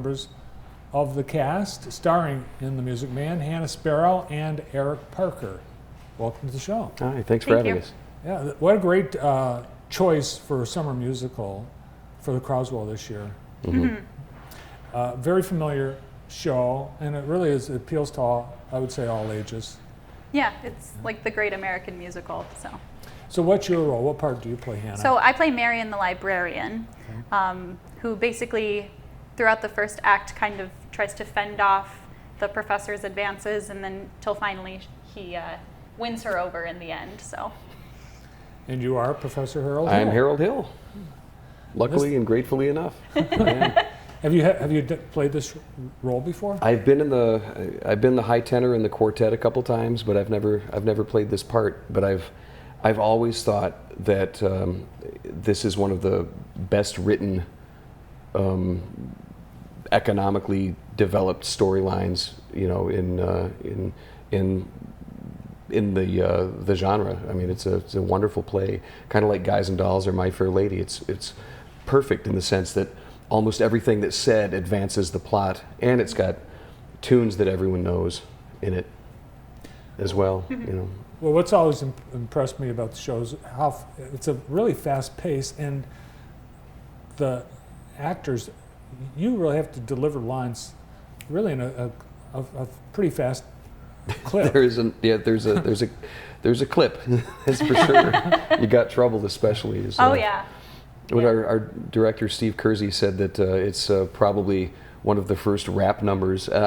members of the cast, starring in The Music Man, Hannah Sparrow and Eric Parker. Welcome to the show. Hi, thanks for having us. Yeah, what a great choice for a summer musical for the Croswell this year. Very familiar show, and it really is, it appeals to all, I would say, all ages. Yeah, it's like the great American musical. So what's your role? What part do you play, Hannah? So I play Marion the librarian, who basically throughout the first act kind of tries to fend off the professor's advances, and then till finally he wins her over in the end. So. And you are Professor Harold Hill? I'm Harold Hill, luckily and gratefully enough. Yeah. Have you played this role before? I've been the high tenor in the quartet a couple times, but I've never played this part. But I've always thought that this is one of the best written, economically developed storylines, you know, in the genre. I mean, it's a wonderful play, kind of like Guys and Dolls or My Fair Lady. It's perfect in the sense that almost everything that's said advances the plot, and it's got tunes that everyone knows in it as well. You know. Well, what's always impressed me about the show is how it's a really fast pace, and the actors, you really have to deliver lines really in a pretty fast clip. There's a clip, that's for sure. You Got Trouble especially is. Oh yeah. What our director Steve Kersey said that it's probably one of the first rap numbers, and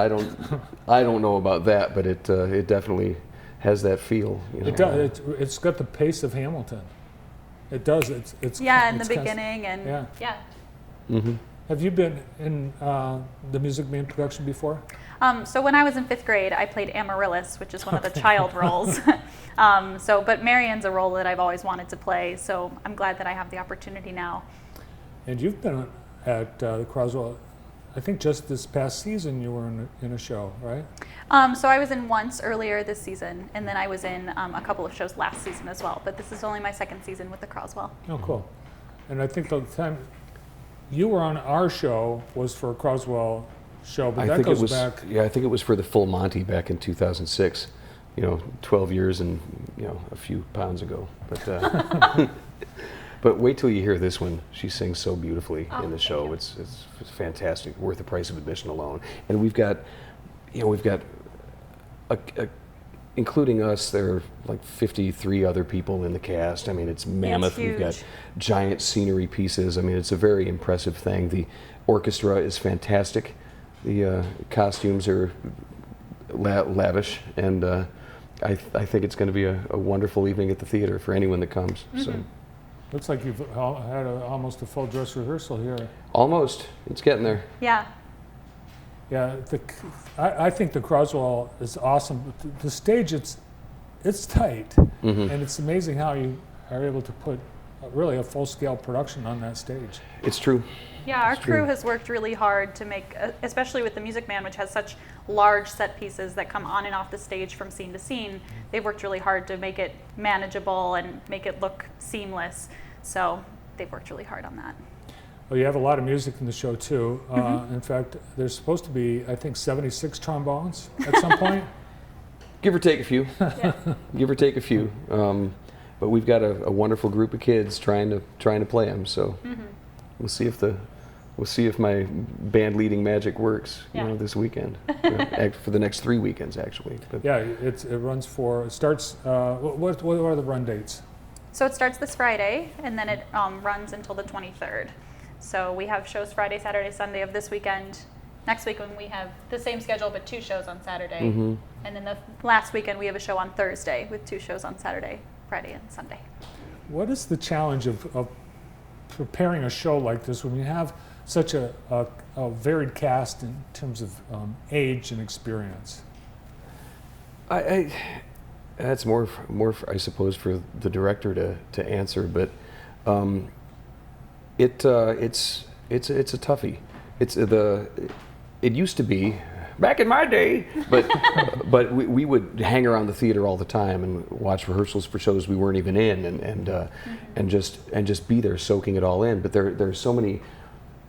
I don't know about that, but it definitely has that feel. You know? It does. It's got the pace of Hamilton. It does. It's in the beginning and yeah. Mm-hmm. Have you been in the Music Man production before? So when I was in 5th grade, I played Amaryllis, which is one of the child roles. But Marion's a role that I've always wanted to play, so I'm glad that I have the opportunity now. And you've been at the Croswell, I think just this past season you were in a show, right? So I was in once earlier this season, and then I was in a couple of shows last season as well, but this is only my 2nd season with the Croswell. Oh, cool. And I think the time you were on our show was for a Croswell show, but that goes back. Yeah, I think it was for the Full Monty back in 2006. You know, 12 years and a few pounds ago. But but wait till you hear this one. She sings so beautifully in the show. It's fantastic, worth the price of admission alone. And we've got including us, there are like 53 other people in the cast. I mean, it's mammoth. We've got giant scenery pieces. I mean, it's a very impressive thing. The orchestra is fantastic. The costumes are lavish, and I think it's going to be a wonderful evening at the theater for anyone that comes. So, looks like you've had almost a full dress rehearsal here. Almost, it's getting there. Yeah. Yeah, I think the Croswell is awesome. The stage, it's tight, and it's amazing how you are able to put really a full-scale production on that stage. It's true. Yeah, our crew has worked really hard to make, especially with the Music Man, which has such large set pieces that come on and off the stage from scene to scene. They've worked really hard to make it manageable and make it look seamless. So they've worked really hard on that. Well, you have a lot of music in the show too. In fact, there's supposed to be, I think, 76 trombones at some point. Give or take a few. Give or take a few. But we've got a wonderful group of kids trying to play them. So we'll see if my band leading magic works. This weekend for the next 3 weekends actually. But yeah, it starts. What are the run dates? So it starts this Friday, and then it runs until the 23rd. So we have shows Friday, Saturday, Sunday of this weekend. Next weekend we have the same schedule but 2 shows on Saturday. And then the last weekend we have a show on Thursday with 2 shows on Saturday, Friday, and Sunday. What is the challenge of preparing a show like this when you have such a varied cast in terms of age and experience? That's more I suppose for the director to answer, but it's a toughie. It used to be back in my day, but we would hang around the theater all the time and watch rehearsals for shows we weren't even in, and just be there soaking it all in. But there's so many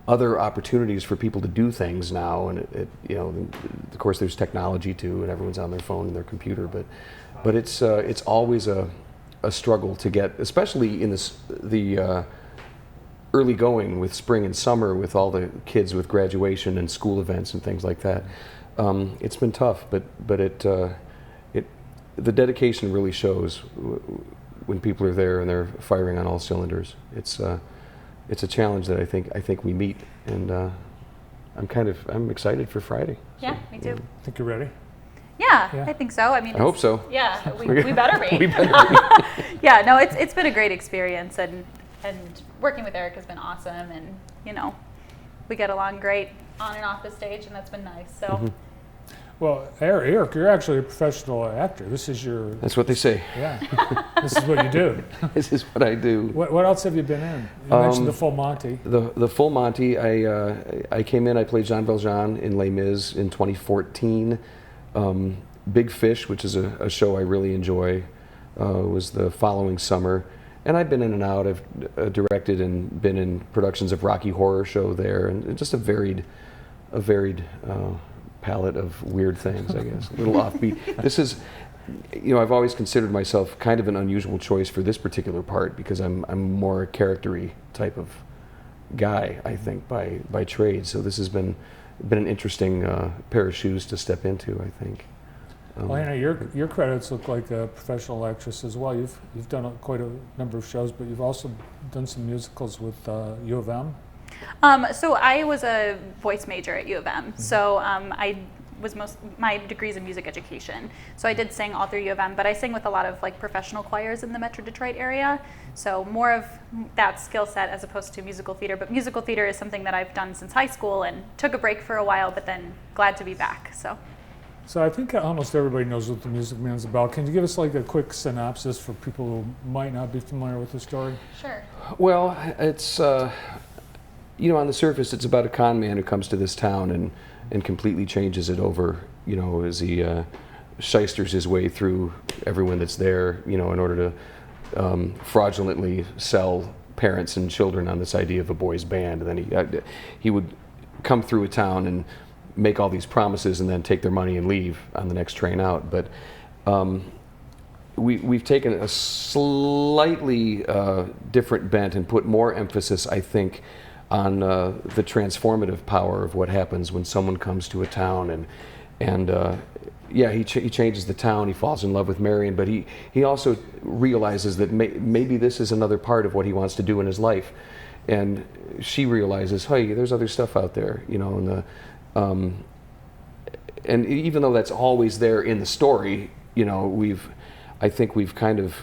other opportunities for people to do things now, and you know, of course there's technology too, and everyone's on their phone and their computer, but it's always a struggle to get, especially in the early going with spring and summer, with all the kids with graduation and school events and things like that. It's been tough, but the dedication really shows when people are there and they're firing on all cylinders. It's a challenge that I think we meet, and I'm excited for Friday. Yeah, me too. Think you're ready? Yeah, I think so. I mean, I hope so. Yeah, we better be. We better be. Yeah, no, it's been a great experience, and working with Eric has been awesome, and you know, we get along great on and off the stage, and that's been nice. So. Mm-hmm. Well, Eric, you're actually a professional actor. This is your... That's what they say. Yeah. This is what you do. This is what I do. What else have you been in? You mentioned the Full Monty. The Full Monty, I came in, I played Jean Valjean in Les Mis in 2014. Big Fish, which is a show I really enjoy, was the following summer. And I've been in and out. I've directed and been in productions of Rocky Horror Show there, and just a varied palette of weird things, I guess. A little offbeat. This is, you know, I've always considered myself kind of an unusual choice for this particular part, because I'm more a character-y type of guy, I think, by trade. So this has been an interesting pair of shoes to step into, I think. Well, Anna, your credits look like a professional actress as well. You've done quite a number of shows, but you've also done some musicals with U of M. So I was a voice major at U of M. Mm-hmm. So my degree's in music education. So I did sing all through U of M, but I sing with a lot of like professional choirs in the Metro Detroit area. So more of that skill set as opposed to musical theater. But musical theater is something that I've done since high school and took a break for a while, but then glad to be back. So I think almost everybody knows what The Music Man's about. Can you give us like a quick synopsis for people who might not be familiar with the story? Sure. Well, it's you know, on the surface, it's about a con man who comes to this town and completely changes it over, you know, as he shysters his way through everyone that's there, you know, in order to fraudulently sell parents and children on this idea of a boys' band. And then he would come through a town and make all these promises and then take their money and leave on the next train out. But we've taken a slightly different bent and put more emphasis, I think, on the transformative power of what happens when someone comes to a town, and he changes the town. He falls in love with Marion, but he also realizes that maybe this is another part of what he wants to do in his life, and she realizes, hey, there's other stuff out there, you know, and even though that's always there in the story, you know, I think we've kind of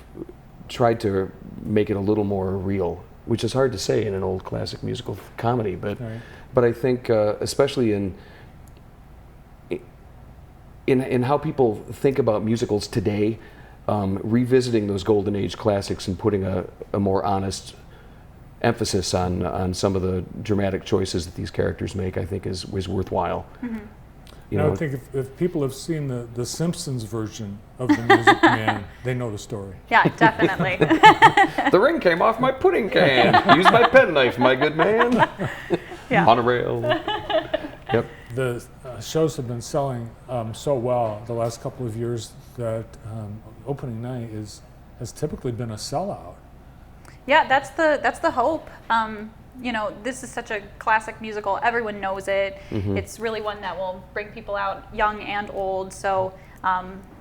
tried to make it a little more real, which is hard to say in an old classic musical comedy, but right. But I think especially in how people think about musicals today, revisiting those golden age classics and putting a more honest emphasis on some of the dramatic choices that these characters make, I think is worthwhile. Mm-hmm. You know, I think if people have seen the Simpsons version of The Music Man, they know the story. Yeah, definitely. the ring came off my pudding can. Use my penknife, my good man. Yeah. On a rail. Yep. The shows have been selling so well the last couple of years that opening night has typically been a sellout. Yeah, that's the hope. You know, this is such a classic musical. Everyone knows it. Mm-hmm. It's really one that will bring people out, young and old. So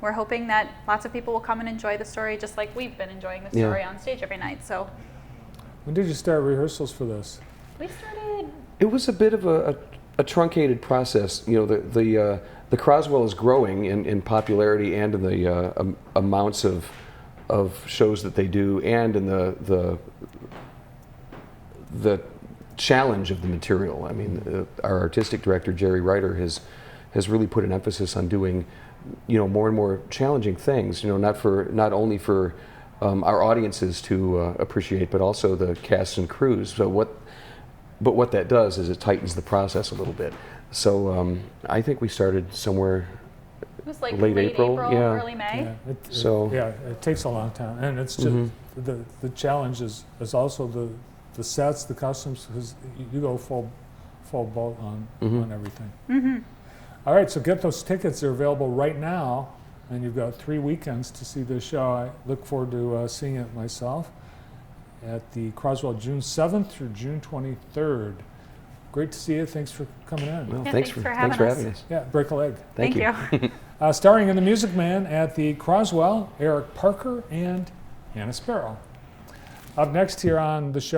we're hoping that lots of people will come and enjoy the story, just like we've been enjoying the story on stage every night. So, when did you start rehearsals for this? We started. It was a bit of a truncated process. You know, the Croswell is growing in popularity and in the amounts of shows that they do, and in the challenge of the material. I mean, our artistic director Jerry Ryder has really put an emphasis on doing, you know, more and more challenging things. You know, not only for our audiences to appreciate, but also the casts and crews. So what that does is it tightens the process a little bit. So I think we started somewhere. It was like late April, yeah. Early May. Yeah, it takes a long time, and it's just the challenge is also the sets, the costumes, because you go full full boat on Mhm. everything. Mm-hmm. All right, so get those tickets. They're available right now, and you've got 3 weekends to see this show. I look forward to seeing it myself at the Croswell, June 7th through June 23rd. Great to see you. Thanks for coming in. Well, Yeah, thanks for having us. Yeah, break a leg. Thank you. Starring in The Music Man at the Croswell, Eric Parker and Hannah Sparrow. Up next here on the show.